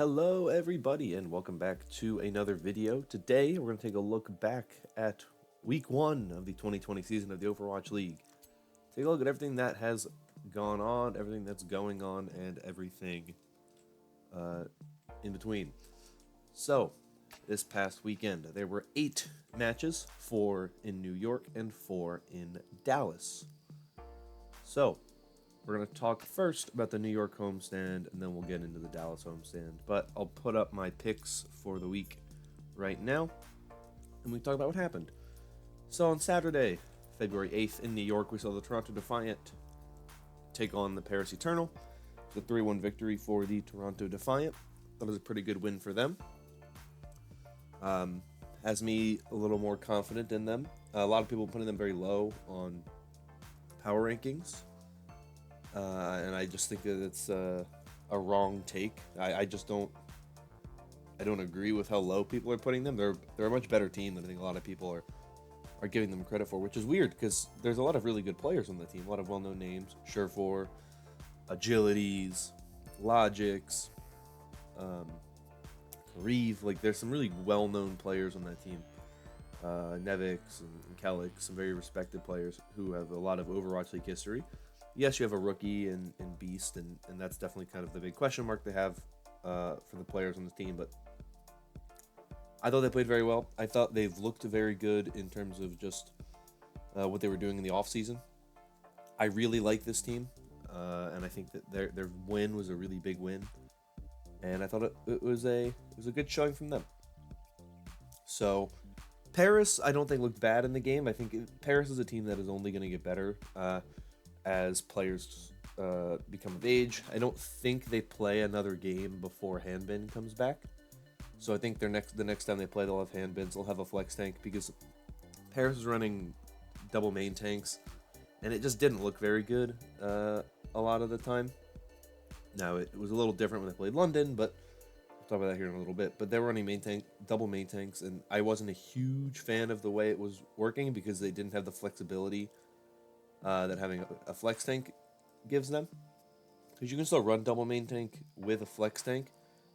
Hello everybody and welcome back to another video. Today we're going to take a look back at week 1 of the 2020 season of the Overwatch League. Take a look at everything that has gone on, everything that's going on, and everything in between. So, this past weekend there were 8 matches, 4 in New York and 4 in Dallas. So, we're going to talk first about the New York homestand, and then we'll get into the Dallas homestand. But I'll put up my picks for the week right now, and we can talk about what happened. So on Saturday, February 8th in New York, we saw the Toronto Defiant take on the Paris Eternal. The 3-1 victory for the Toronto Defiant. That was a pretty good win for them. Has me a little more confident in them. A lot of people putting them very low on power rankings. And I just think that it's a wrong take. I don't agree with how low people are putting them. They're a much better team than I think a lot of people are giving them credit for, which is weird because there's a lot of really good players on the team. A lot of well-known names: Surefour, Agilities, Logics, Reeve. Like there's some really well-known players on that team. Nevix and Kellic, some very respected players who have a lot of Overwatch League history. Yes, you have a rookie in Beast, and that's definitely kind of the big question mark they have for the players on the team, but I thought they played very well. I thought they've looked very good in terms of just what they were doing in the offseason. I really like this team, and I think that their win was a really big win, and I thought it was a good showing from them. So Paris, I don't think looked bad in the game. I think Paris is a team that is only going to get better as players become of age. I don't think they play another game before Handbin comes back. So I think the next time they play, they'll have Handbins. They'll have a flex tank because Paris is running double main tanks, and it just didn't look very good a lot of the time. Now it was a little different when they played London, but we'll talk about that here in a little bit. But they were running double main tanks, and I wasn't a huge fan of the way it was working because they didn't have the flexibility that having a flex tank gives them. Because you can still run double main tank with a flex tank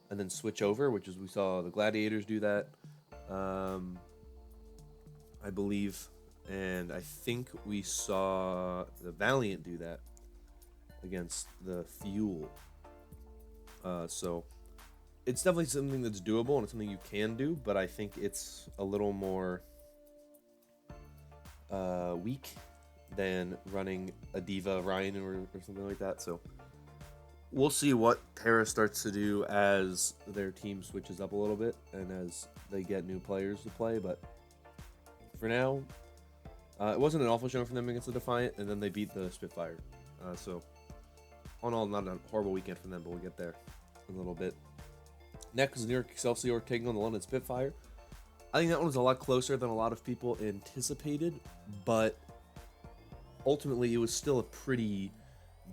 and then switch over, which is we saw the Gladiators do that, I believe, and I think we saw the Valiant do that against the Fuel. So it's definitely something that's doable and it's something you can do, but I think it's a little more weak than running a Diva Ryan or something like that. So we'll see what Paris starts to do as their team switches up a little bit and as they get new players to play. But for now, it wasn't an awful showing for them against the Defiant, and then they beat the Spitfire. So all in all, not a horrible weekend for them, but we'll get there in a little bit. Next is New York Excelsior taking on the London Spitfire. I think that one was a lot closer than a lot of people anticipated, but ultimately, it was still a pretty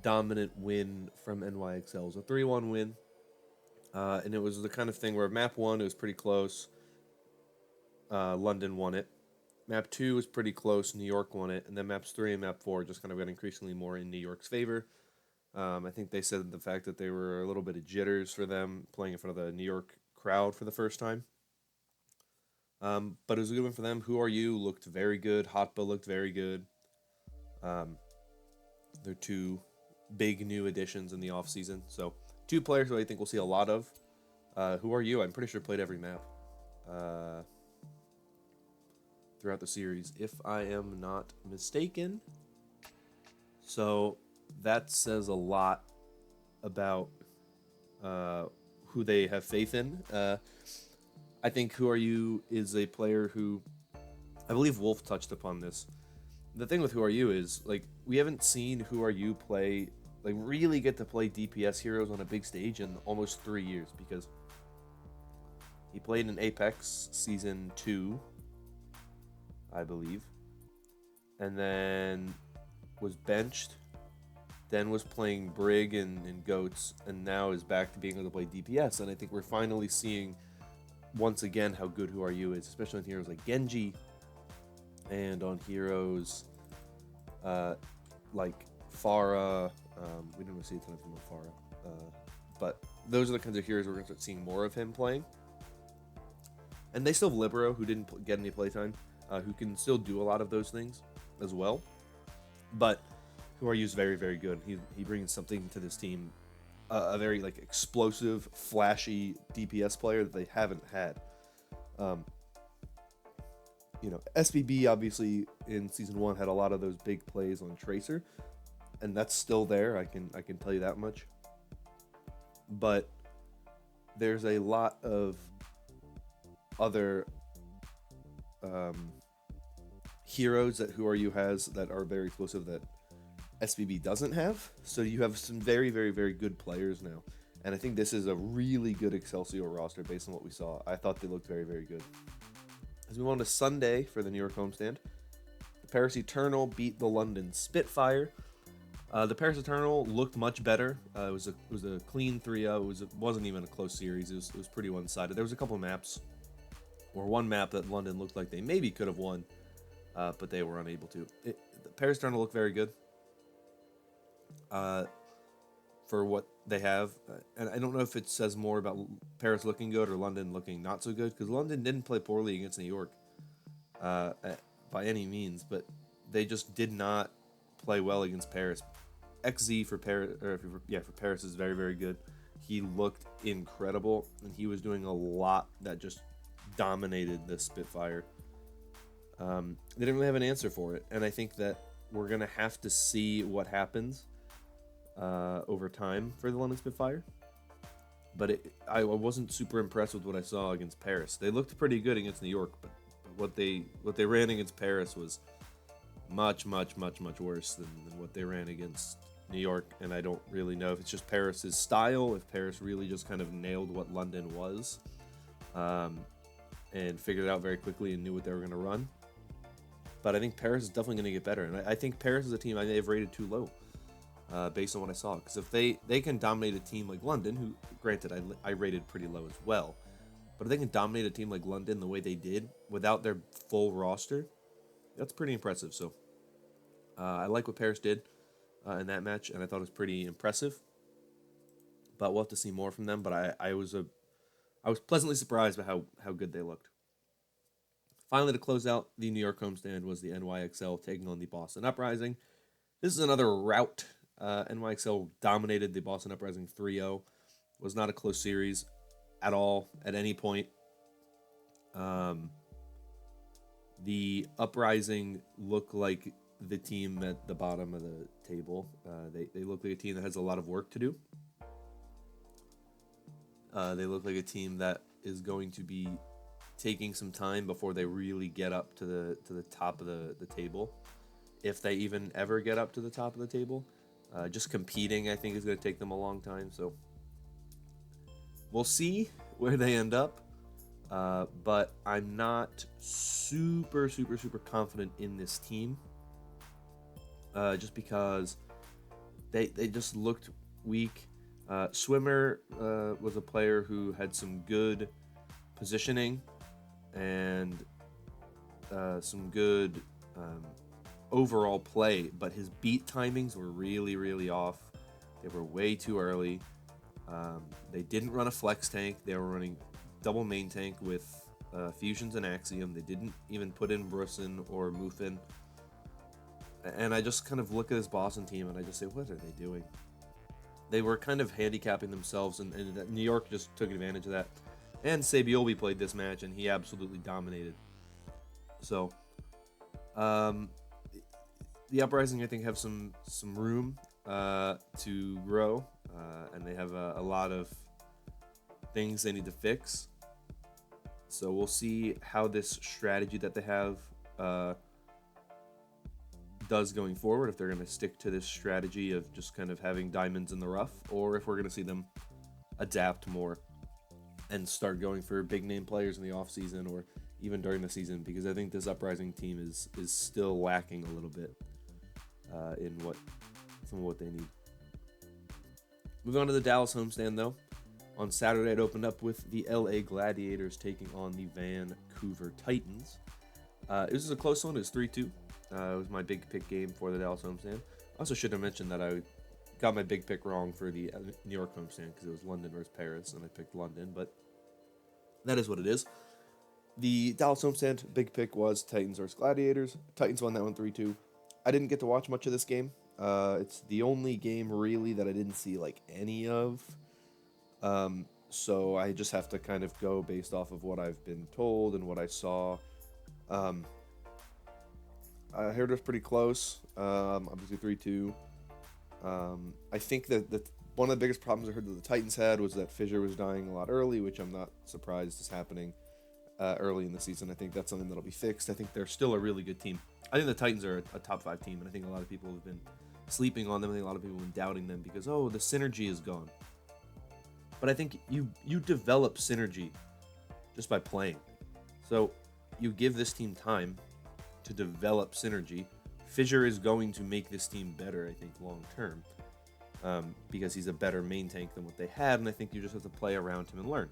dominant win from NYXL. It was a 3-1 win, and it was the kind of thing where map 1, it was pretty close. London won it. Map 2 was pretty close. New York won it. And then maps 3 and map 4 just kind of got increasingly more in New York's favor. I think they said the fact that they were a little bit of jitters for them playing in front of the New York crowd for the first time. But it was a good win for them. Who Are You looked very good. Hotba looked very good. They're 2 big new additions in the offseason. So 2 players who I think we'll see a lot of. Who Are You? I'm pretty sure played every map throughout the series, if I am not mistaken. So that says a lot about who they have faith in. I think Who Are You is a player who, I believe Wolf touched upon this. The thing with Who Are You is, like, we haven't seen Who Are You play, like, really get to play DPS heroes on a big stage in almost 3 years, because he played in Apex Season 2, I believe, and then was benched, then was playing Brig and Goats, and now is back to being able to play DPS, and I think we're finally seeing, once again, how good Who Are You is, especially on heroes like Genji, and on heroes like Pharah. We didn't really see a ton of them on Pharah, but those are the kinds of heroes we're going to start seeing more of him playing. And they still have Libero, who didn't get any playtime, who can still do a lot of those things as well, but who are used very, very good. He brings something to this team, a very like explosive, flashy DPS player that they haven't had. SBB obviously in season 1 had a lot of those big plays on Tracer, and that's still there. I can tell you that much. But there's a lot of other heroes that Who Are You has that are very explosive that SBB doesn't have. So you have some very, very, very good players now. And I think this is a really good Excelsior roster based on what we saw. I thought they looked very, very good. As we move on to Sunday for the New York Homestand, the Paris Eternal beat the London Spitfire. The Paris Eternal looked much better. It was a clean 3-0. It wasn't even a close series. It was pretty one-sided. There was a couple maps, or one map that London looked like they maybe could have won, but they were unable to. The Paris Eternal looked very good for what they have. And I don't know if it says more about Paris looking good or London looking not so good, because London didn't play poorly against New York by any means, but they just did not play well against Paris. XZ for Paris, for Paris is very, very good. He looked incredible, and he was doing a lot that just dominated the Spitfire. They didn't really have an answer for it, and I think that we're gonna have to see what happens over time for the London Spitfire. But I wasn't super impressed with what I saw against Paris. They looked pretty good against New York, but what they ran against Paris was much, much, much, much worse than what they ran against New York. And I don't really know if it's just Paris's style, if Paris really just kind of nailed what London was, and figured it out very quickly and knew what they were going to run. But I think Paris is definitely going to get better, and I think Paris is a team I may have rated too low based on what I saw. Because if they can dominate a team like London, who, granted, I rated pretty low as well, but if they can dominate a team like London the way they did without their full roster, that's pretty impressive. So I like what Paris did in that match, and I thought it was pretty impressive. But we'll have to see more from them. But I was pleasantly surprised by how good they looked. Finally, to close out the New York homestand was the NYXL taking on the Boston Uprising. This is another rout. NYXL dominated the Boston Uprising 3-0. Was not a close series at all at any point. The Uprising look like the team at the bottom of the table. They look like a team that has a lot of work to do. They look like a team that is going to be taking some time before they really get up to the top of the table, if they even ever get up to the top of the table. Just competing, I think, is going to take them a long time. So we'll see where they end up. But I'm not super confident in this team. Just because they just looked weak. Swimmer was a player who had some good positioning and some good overall play, but his beat timings were really off. They were way too early. They didn't run a flex tank. They were running double main tank with fusions and Axiom. They didn't even put in Brussen or Muffin. And I just kind of look at this Boston team and I just say, what are they doing? They were kind of handicapping themselves, and New York just took advantage of that. And Sabiobi played this match, and he absolutely dominated. So, the Uprising, I think, have some room to grow, and they have a lot of things they need to fix. So we'll see how this strategy that they have does going forward, if they're going to stick to this strategy of just kind of having diamonds in the rough, or if we're going to see them adapt more and start going for big name players in the off season or even during the season, because I think this Uprising team is still lacking a little bit in some of what they need. Moving on to the Dallas homestand, though. On Saturday, it opened up with the LA Gladiators taking on the Vancouver Titans. It was a close one. It was 3-2. It was my big pick game for the Dallas homestand. I also should have mentioned that I got my big pick wrong for the New York homestand because it was London versus Paris, and I picked London, but that is what it is. The Dallas homestand big pick was Titans versus Gladiators. Titans won that one 3-2. I didn't get to watch much of this game. It's the only game really that I didn't see like any of. So I just have to kind of go based off of what I've been told and what I saw. I heard it was pretty close. Obviously 3-2. I think that one of the biggest problems I heard that the Titans had was that Fissure was dying a lot early, which I'm not surprised is happening early in the season. I think that's something that'll be fixed. I think they're still a really good team. I think the Titans are a top 5 team, and I think a lot of people have been sleeping on them. I think a lot of people have been doubting them because, oh, the synergy is gone. But I think you develop synergy just by playing. So you give this team time to develop synergy. Fissure is going to make this team better, I think, long term, because he's a better main tank than what they had, and I think you just have to play around him and learn.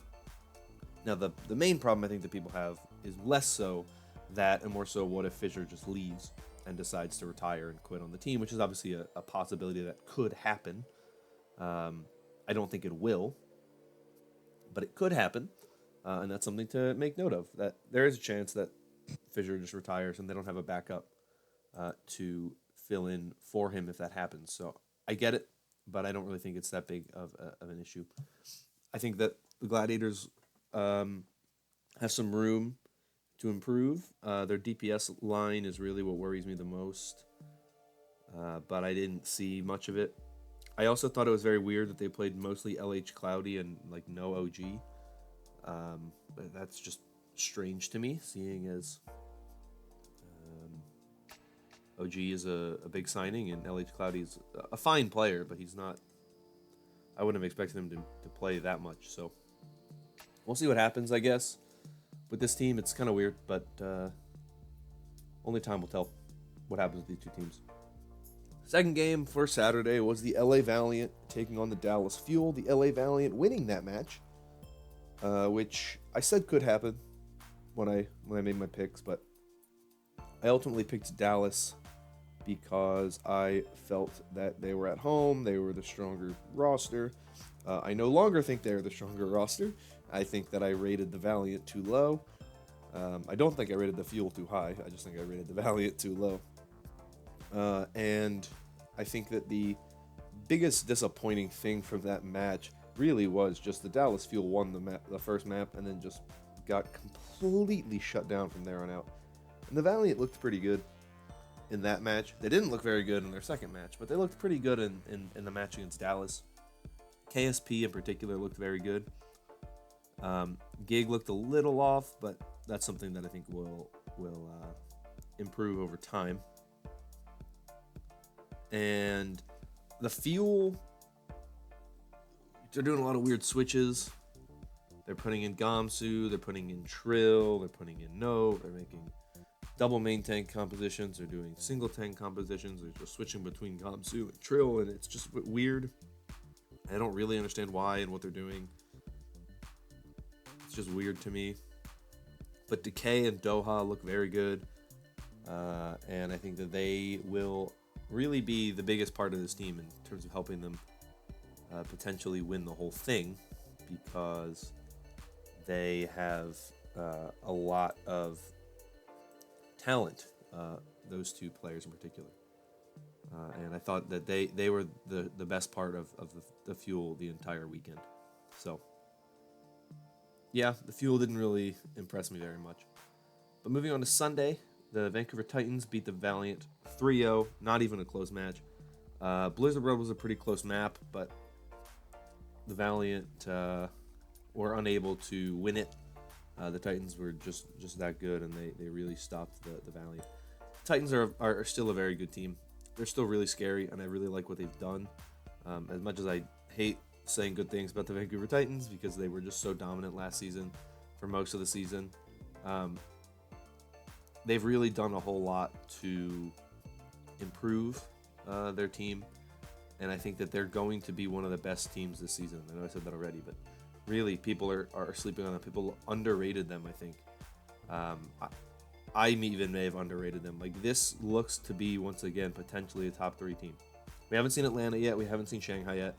Now, the main problem I think that people have is less so that, and more so what if Fissure just leaves and decides to retire and quit on the team, which is obviously a possibility that could happen. I don't think it will, but it could happen, and that's something to make note of, that there is a chance that Fissure just retires and they don't have a backup to fill in for him if that happens. So I get it, but I don't really think it's that big of an issue. I think that the Gladiators have some room to improve. Their DPS line is really what worries me the most, but I didn't see much of it. I also thought it was very weird that they played mostly LH Cloudy and like no OG. But that's just strange to me, seeing as OG is a big signing and LH Cloudy is a fine player, but he's not. I wouldn't have expected him to play that much. So we'll see what happens, I guess. With this team, it's kind of weird, but only time will tell what happens with these two teams. Second game for Saturday was the LA Valiant taking on the Dallas Fuel. The LA Valiant winning that match, which I said could happen when I made my picks, but I ultimately picked Dallas because I felt that they were at home, they were the stronger roster. I no longer think they're the stronger roster. I think that I rated the Valiant too low. I don't think I rated the Fuel too high. I just think I rated the Valiant too low. And I think that the biggest disappointing thing from that match really was just the Dallas Fuel won the first map and then just got completely shut down from there on out. And the Valiant looked pretty good in that match. They didn't look very good in their second match, but they looked pretty good in the match against Dallas. KSP in particular looked very good. Gig looked a little off, but that's something that I think will improve over time. And the Fuel, they're doing a lot of weird switches. They're putting in Gamsu, they're putting in Trill, they're putting in No, they're making double main tank compositions, they're doing single tank compositions, they're just switching between Gamsu and Trill, and it's just weird. I don't really understand why and what they're doing. It's just weird to me. But Decay and Doha look very good, and I think that they will really be the biggest part of this team in terms of helping them potentially win the whole thing, because they have a lot of talent, those two players in particular. And I thought that they were the best part of the Fuel the entire weekend. So, yeah, the Fuel didn't really impress me very much. But moving on to Sunday, the Vancouver Titans beat the Valiant 3-0, not even a close match. Blizzard World was a pretty close map, but the Valiant were unable to win it. The Titans were just that good, and they really stopped the Valiant. Titans are still a very good team. They're still really scary, and I really like what they've done. As much as I hate saying good things about the Vancouver Titans because they were just so dominant last season for most of the season, they've really done a whole lot to improve their team, and I think that they're going to be one of the best teams this season. I know I said that already, but really, people are sleeping on them. People underrated them, I think. I even may have underrated them. Like, this looks to be, once again, potentially a top 3 team. We haven't seen Atlanta yet. We haven't seen Shanghai yet.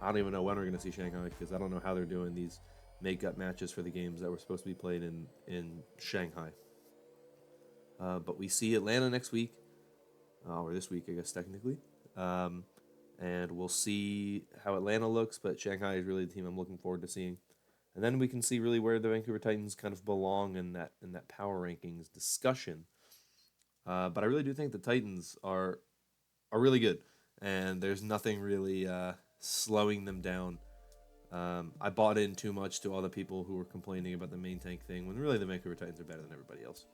I don't even know when we're going to see Shanghai because I don't know how they're doing these make-up matches for the games that were supposed to be played in Shanghai. But we see Atlanta next week, or this week, I guess, technically. And we'll see how Atlanta looks, but Shanghai is really the team I'm looking forward to seeing. And then we can see really where the Vancouver Titans kind of belong in that power rankings discussion. But I really do think the Titans are really good, and there's nothing really slowing them down. I bought in too much to all the people who were complaining about the main tank thing, when really the Vancouver Titans are better than everybody else.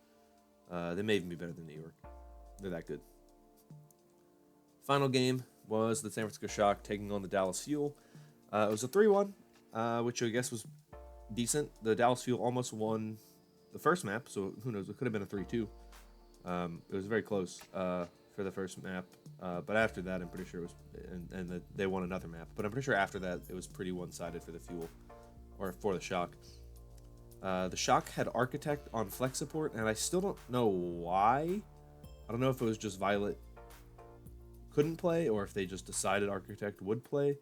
They may even be better than New York. They're that good. Final game was the San Francisco Shock taking on the Dallas Fuel. It was a 3-1, which I guess was decent. The Dallas Fuel almost won the first map, so who knows? It could have been a 3-2. It was very close for the first map, but after that, I'm pretty sure it was, and they won another map. But I'm pretty sure after that, it was pretty one-sided for the Fuel, or for the Shock. The Shock had Architect on Flex support, and I still don't know why. I don't know if it was just Violet couldn't play, or if they just decided Architect would play.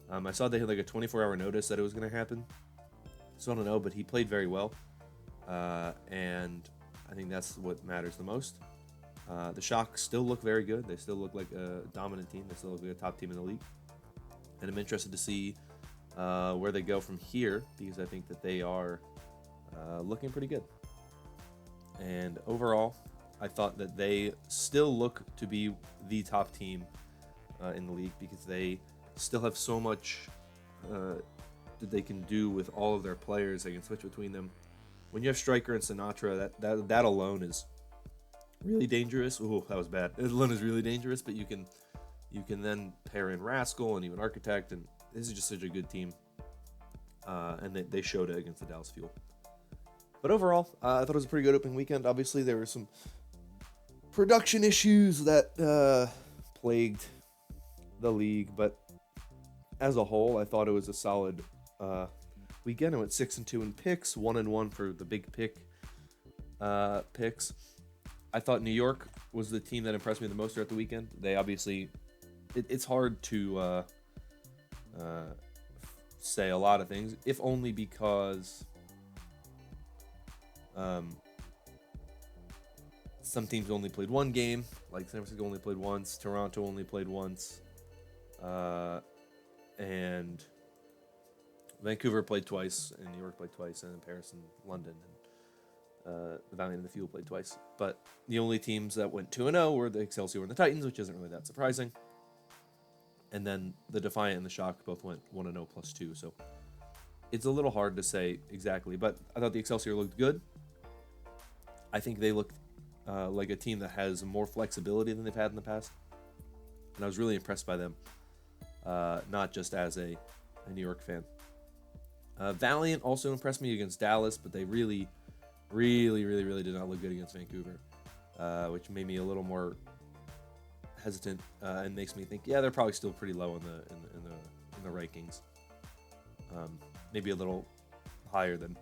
I saw they had like a 24-hour notice that it was going to happen, so I don't know, but he played very well, and I think that's what matters the most. The Shock still look very good. They still look like a dominant team. They still look like a top team in the league, and I'm interested to see where they go from here, because I think that they are looking pretty good. And overall, I thought that they still look to be the top team in the league, because they still have so much that they can do with all of their players. They can switch between them. When you have Striker and Sinatra, that alone is really dangerous. Ooh, that was bad. It alone is really dangerous, but you can then pair in Rascal and even Architect, and this is just such a good team. And they showed it against the Dallas Fuel. But overall, I thought it was a pretty good opening weekend. Obviously, there were some production issues that plagued the league, but as a whole, I thought it was a solid weekend. I went 6-2 in picks, 1-1 for the big picks. I thought New York was the team that impressed me the most throughout the weekend. They obviously, it's hard to say a lot of things, if only because some teams only played one game, like San Francisco only played once, Toronto only played once, and Vancouver played twice, and New York played twice, and Paris and London, and the Valiant and the Fuel played twice. But the only teams that went 2-0 were the Excelsior and the Titans, which isn't really that surprising. And then the Defiant and the Shock both went 1-0 +2, so it's a little hard to say exactly. But I thought the Excelsior looked good. I think they looked like a team that has more flexibility than they've had in the past, and I was really impressed by them, not just as a New York fan. Valiant also impressed me against Dallas, but they really did not look good against Vancouver, which made me a little more hesitant and makes me think, yeah, they're probably still pretty low in the rankings. Maybe a little higher than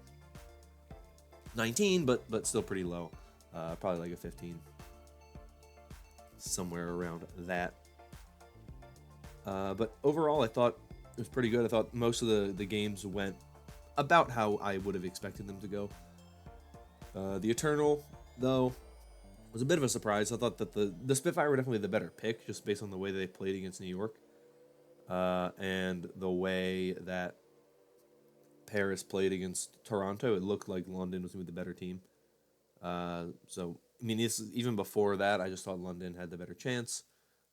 19, but still pretty low. Probably like a 15, somewhere around that. But overall, I thought it was pretty good. I thought most of the games went about how I would have expected them to go. The Eternal, though, was a bit of a surprise. I thought that the Spitfire were definitely the better pick, just based on the way they played against New York, and the way that Paris played against Toronto. It looked like London was going to be the better team. So, I mean, even before that, I just thought London had the better chance,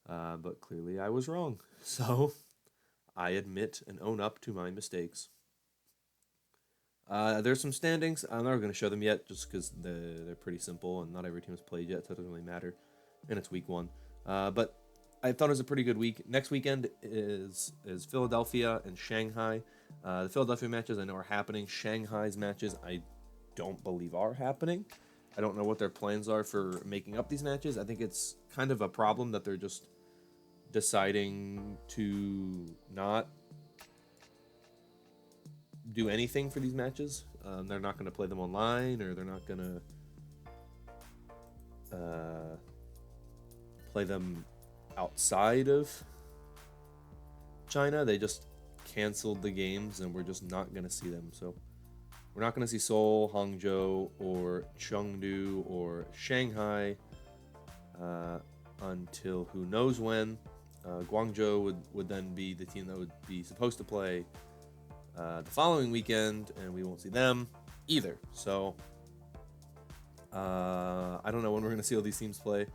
but clearly I was wrong. So, I admit and own up to my mistakes. There's some standings. I'm not going to show them yet, just because they're pretty simple, and not every team has played yet, so it doesn't really matter, and it's week 1. But I thought it was a pretty good week. Next weekend is Philadelphia and Shanghai. The Philadelphia matches I know are happening. Shanghai's matches I don't believe are happening. I don't know what their plans are for making up these matches. I think it's kind of a problem that they're just deciding to not do anything for these matches. They're not going to play them online, or they're not going to play them outside of China. They just canceled the games, and we're just not going to see them. So we're not going to see Seoul, Hangzhou, or Chengdu, or Shanghai until who knows when. Guangzhou would then be the team that would be supposed to play the following weekend, and we won't see them either. So I don't know when we're going to see all these teams play.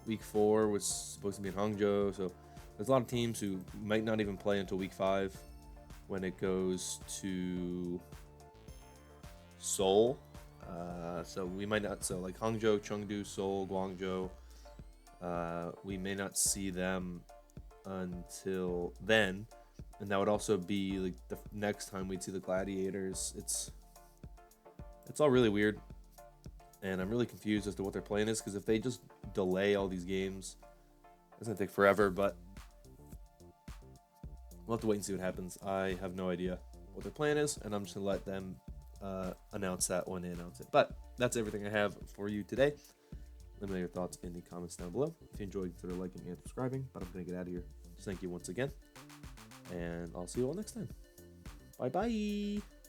Week 4 was supposed to be in Hangzhou, so there's a lot of teams who might not even play until week 5 when it goes to Seoul. So we might not. So like Hangzhou, Chengdu, Seoul, Guangzhou, we may not see them until then, and that would also be like the next time we'd see the Gladiators. It's all really weird, and I'm really confused as to what their plan is, because if they just delay all these games, it's gonna take forever. But we'll have to wait and see what happens. I have no idea what their plan is, and I'm just gonna let them announce that when they announce it. But that's everything I have for you today. Let me know your thoughts in the comments down below. If you enjoyed, consider liking and subscribing. But I'm gonna get out of here. Just thank you once again, and I'll see you all next time. Bye bye.